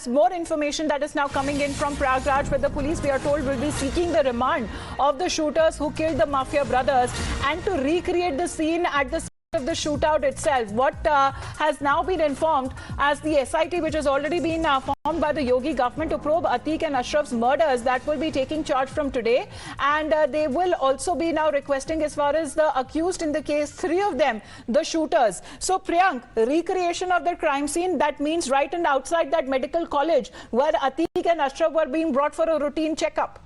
As more information that is now coming in from Prayagraj, where the police, we are told, will be seeking the remand of the shooters who killed the Mafia brothers and to recreate the scene at the of the shootout itself. What has now been informed as the SIT, which has already been formed by the Yogi government to probe Atiq and Ashraf's murders, that will be taking charge from today, and they will also be now requesting, as far as the accused in the case, 3 of them, the shooters. So Priyank, recreation of the crime scene, that means right and outside that medical college where Atiq and Ashraf were being brought for a routine checkup.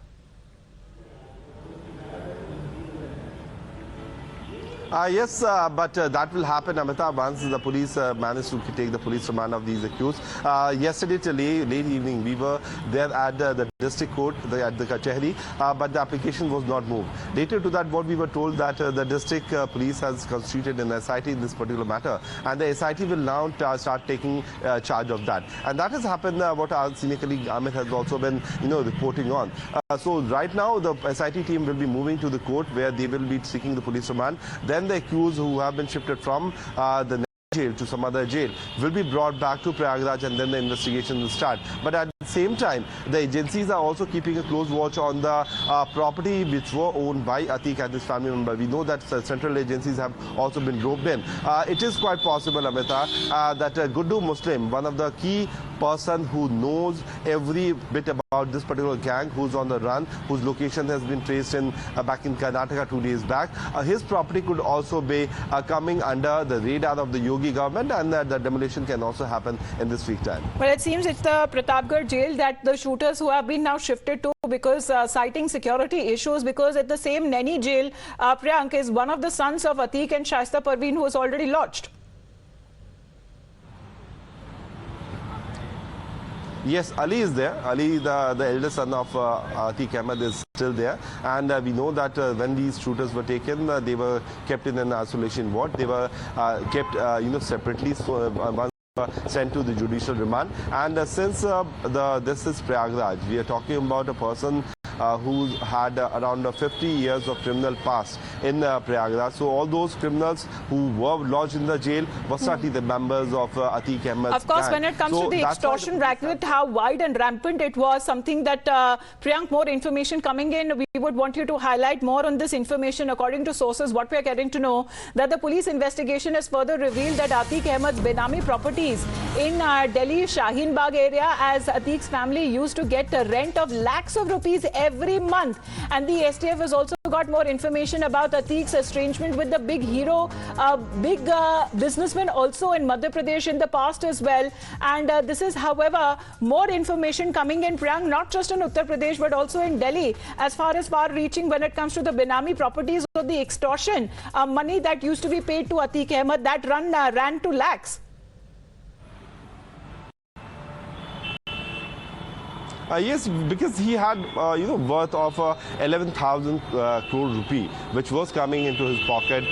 Yes, but that will happen, Amita, once the police managed to take the police remand of these accused. Yesterday till late evening, we were there at the district court, at the Kachehri, but the application was not moved. Later to that, what we were told that the district police has constituted an SIT in this particular matter, and the SIT will now start taking charge of that. And that has happened, what our senior colleague Amit has also been, reporting on. So right now, the SIT team will be moving to the court where they will be seeking the police remand. Then the accused who have been shifted from the jail to some other jail will be brought back to Prayagraj, and then the investigation will start. But at the same time, the agencies are also keeping a close watch on the property which were owned by Atiq and his family member. We know that central agencies have also been roped in. It is quite possible, Amita, that Guddu Muslim, one of the key person who knows every bit about this particular gang, who's on the run, whose location has been traced in back in Karnataka 2 days back, his property could also be coming under the radar of the Yogi government, and the demolition can also happen in this week time. Well, it seems it's the Pratapgarh jail that the shooters who have been now shifted to, because citing security issues, because at the same Naini jail, Priyank, is one of the sons of Atiq and Shaista Parveen, who is already lodged. Yes, Ali is there. Ali, the eldest son of Atiq Ahmed, is still there. And we know that when these shooters were taken, they were kept in an isolation ward. They were kept, separately. So one sent to the judicial remand. And since this is Prayagraj, we are talking about a person who had around 50 years of criminal past in Prayagraj. So all those criminals who were lodged in the jail were certainly the members of Atiq Ahmed's Of course, gang. when it comes to the extortion racket, how wide and rampant it was, something that, Priyank, more information coming in, we would want you to highlight more on this information. According to sources, what we are getting to know, that the police investigation has further revealed that Atiq Ahmed's Benami properties in Delhi Shaheen Bagh area, as Atiq's family used to get a rent of lakhs of rupees every month. And the STF has also got more information about Atiq's estrangement with the big hero, big businessman also in Madhya Pradesh in the past as well. And this is, however, more information coming in, Priyank, not just in Uttar Pradesh but also in Delhi, as far as far-reaching when it comes to the Benami properties or the extortion money that used to be paid to Atiq Ahmed, that ran to lakhs. Yes, because he had, worth of 11,000 crore rupee, which was coming into his pocket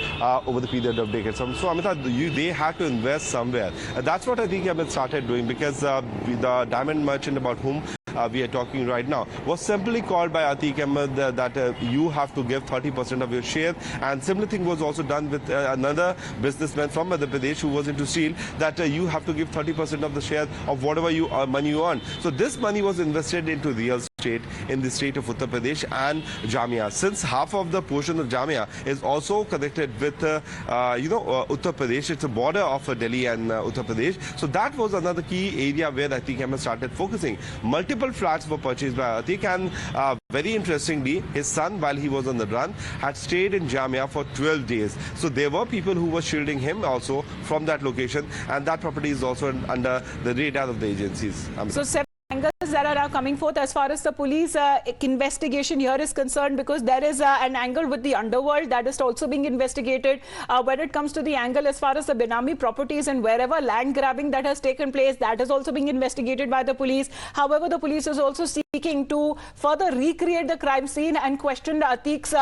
over the period of decades. So, Amita, they had to invest somewhere. That's what I think Ahmed started doing, because the diamond merchant about whom we are talking right now was simply called by Atiq Ahmed that you have to give 30% of your share. And similar thing was also done with another businessman from Madhya Pradesh who was into steel, that you have to give 30% of the share of whatever money you earn. So this money was invested into real estate in the state of Uttar Pradesh and Jamia. Since half of the portion of Jamia is also connected with Uttar Pradesh, it's a border of Delhi and Uttar Pradesh. So that was another key area where Atiq Ahmed started focusing. Multiple flats were purchased by Atiq, and very interestingly, his son, while he was on the run, had stayed in Jamia for 12 days. So there were people who were shielding him also from that location, and that property is also under the radar of the agencies. So seven angles that are now coming forth as far as the police investigation here is concerned, because there is an angle with the underworld that is also being investigated. When it comes to the angle as far as the Benami properties and wherever land grabbing that has taken place, that is also being investigated by the police. However, the police is also seeking to further recreate the crime scene and question Atiq's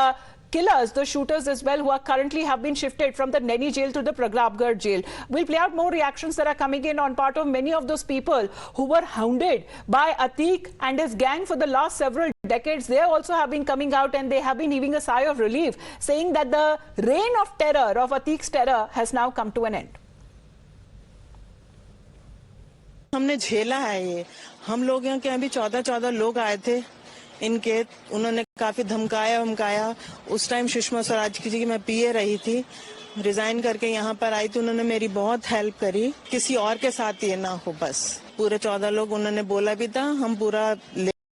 killers, the shooters as well, who are currently have been shifted from the Naini jail to the Pratapgarh jail. We'll play out more reactions that are coming in on part of many of those people who were hounded by Atiq and his gang for the last several decades. They also have been coming out and they have been heaving a sigh of relief, saying that the reign of terror, of Atiq's terror, has now come to an end. हमने झेला है ये, हम लोग यहाँ के अभी 14 लोग आए थे इनके, उन्होंने काफी धमकाया। उस टाइम सुषमा स्वराज की मैं पीए रही थी, रिजाइन करके यहाँ पर आई थी। उन्होंने मेरी बहुत हेल्प करी, किसी और के साथ ये ना हो बस। पूरे 14 लोग, उन्होंने बोला भी था हम पूरा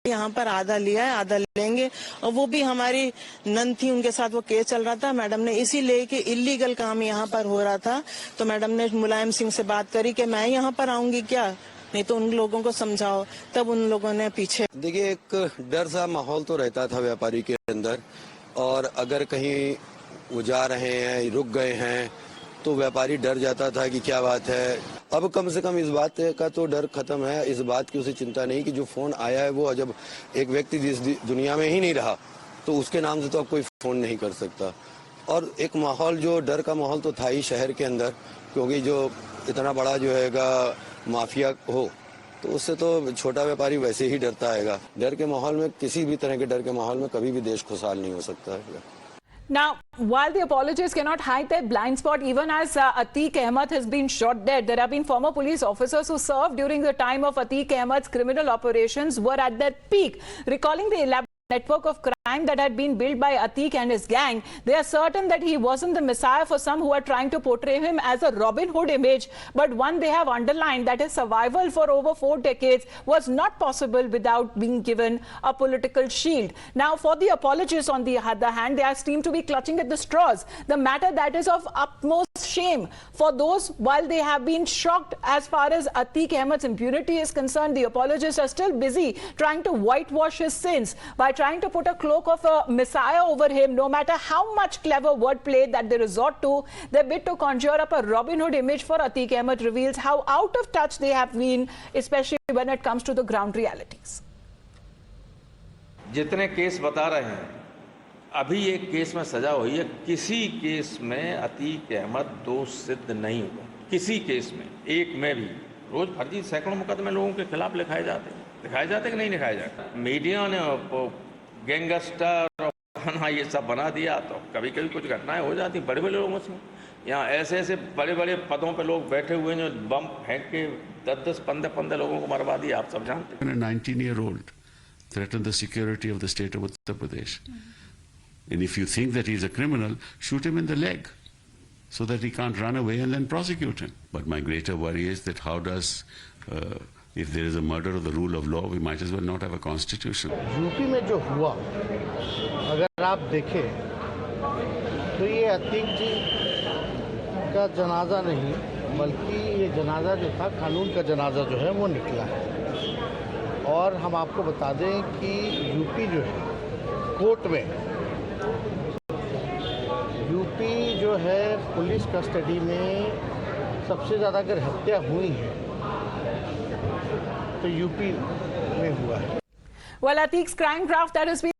यहाँ पर आधा लिया है, आधा लेंगे। और वो भी हमारी नन थी, उनके साथ वो केस चल रहा था। मैडम ने इसीलिए कि इलीगल काम यहाँ पर हो रहा था, तो मैडम ने मुलायम सिंह से बात करी कि मैं यहाँ पर आऊंगी क्या, नहीं तो उन लोगों को समझाओ। तब उन लोगों ने पीछे। देखिए, एक डर सा माहौल तो रहता था व्यापारी के अंदर, और अगर कहीं वो जा रहे हैं, रुक गए हैं, तो व्यापारी डर जाता था कि क्या बात है। अब कम से कम इस बात का तो डर खत्म है, इस बात की उसे चिंता नहीं कि जो फोन आया है वो जब एक व्यक्ति जिस दुनिया में ही नहीं रहा तो उसके नाम से तो अब कोई फोन नहीं कर सकता। और एक माहौल, जो डर का माहौल तो था ही शहर के अंदर, क्योंकि जो इतना बड़ा जो हैगा माफिया हो तो उससे तो छोटा व्यापारी वैसे ही डरता आएगा। डर के माहौल में, किसी भी तरह के डर के माहौल में कभी भी देश खुशहाल नहीं हो सकता है। Now, while the apologists cannot hide their blind spot, even as Atiq Ahmed has been shot dead, there have been former police officers who served during the time of Atiq Ahmed's criminal operations were at their peak. Recalling the elaborate network of crime that had been built by Atiq and his gang, they are certain that he wasn't the messiah for some who are trying to portray him as a Robin Hood image, but one they have underlined that his survival for over 4 decades was not possible without being given a political shield. Now, for the apologists, on the other hand, they seem to be clutching at the straws. The matter that is of utmost shame for those, while they have been shocked as far as Atiq Ahmed's impunity is concerned, the apologists are still busy trying to whitewash his sins by trying to put a cloak of a messiah over him. No matter how much clever wordplay that they resort to, their bid to conjure up a Robin Hood image for Atiq Ahmed reveals how out of touch they have been, especially when it comes to the ground realities. जितने case बता रहे हैं, अभी एक case में सजा हुई है, किसी केस में अतीक अहमद दोष सिद्ध नहीं हुआ। किसी केस में, एक में भी। रोज फर्जी सैकड़ों मुकदमे लोगों के खिलाफ लिखाए जाते कि नहीं लिखाए जाते। मीडिया ने गैंगस्टर और ये सब बना दिया, तो कभी कभी कुछ घटनाएं हो जाती बड़े बड़े लोगों से। यहाँ ऐसे बड़े बड़े पदों पे लोग बैठे हुए हैं जो बम फेंक के 10-10, 15-15 लोगों को मरवा दिया, आप सब जानते हैं। 19-year-old threatened the security of the state of Uttar Pradesh. And if you think that he's a criminal, shoot him in the leg so that he can't run away and then prosecute him. But my greater worry is that how does, if there is a murder of the rule of law, we might as well not have a constitution. UP में जो हुआ, अगर आप देखें तो ये अतीक जी का जनाजा नहीं, बल्कि ये जनाजा जो था, कानून का जनाजा जो है वो निकला है। और हम आपको बता दें कि यूपी जो है, कोर्ट में यूपी जो है पुलिस कस्टडी में सबसे ज़्यादा अगर हत्या हुई है तो यूपी में हुआ है। Well, Atiq's crime graph that has been